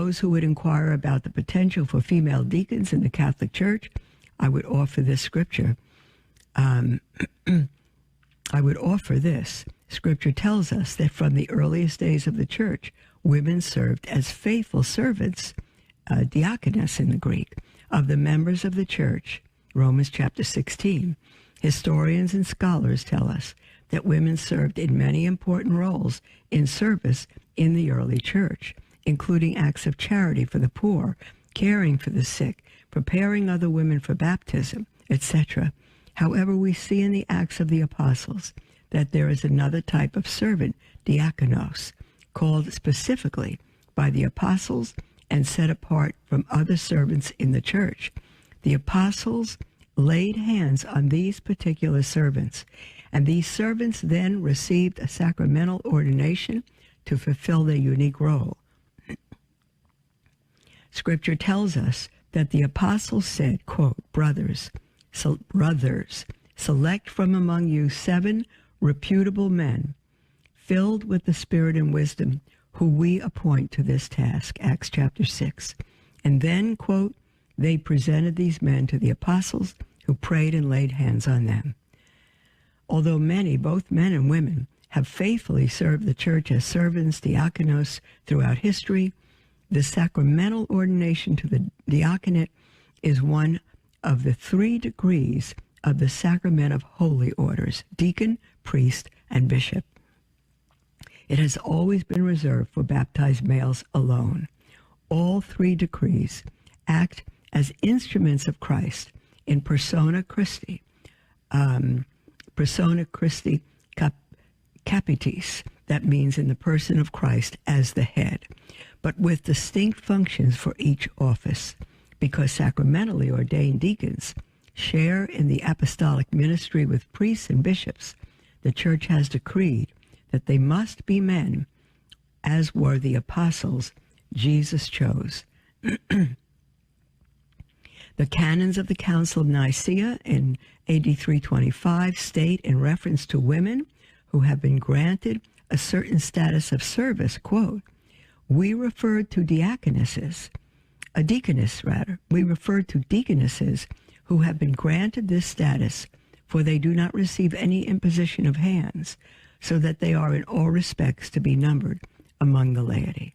those who would inquire about the potential for female deacons in the Catholic Church, I would offer this scripture. I would offer this. Scripture tells us that from the earliest days of the Church, women served as faithful servants, diakonos in the Greek, of the members of the Church. Romans chapter 16. Historians and scholars tell us that women served in many important roles in service in the early Church, including acts of charity for the poor, caring for the sick, preparing other women for baptism, etc. However, we see in the Acts of the Apostles that there is another type of servant, diakonos, called specifically by the apostles and set apart from other servants in the church. The apostles laid hands on these particular servants, and these servants then received a sacramental ordination to fulfill their unique role. Scripture tells us that the apostles said, quote, brothers, select from among you 7 reputable men, filled with the Spirit and wisdom, who we appoint to this task, Acts chapter 6. And then, quote, they presented these men to the apostles, who prayed and laid hands on them. Although many, both men and women, have faithfully served the church as servants, diakonos, throughout history, the sacramental ordination to the diaconate is one of the 3 degrees of the sacrament of holy orders, deacon, priest, and bishop. It has always been reserved for baptized males alone. All 3 degrees act as instruments of Christ in persona Christi, capitis, that means in the person of Christ as the head, but with distinct functions for each office, because sacramentally ordained deacons share in the apostolic ministry with priests and bishops. The Church has decreed that they must be men, as were the apostles Jesus chose. The canons of the Council of Nicaea in AD 325 state in reference to women who have been granted a certain status of service, quote, we refer to deaconesses who have been granted this status, for they do not receive any imposition of hands, so that they are in all respects to be numbered among the laity.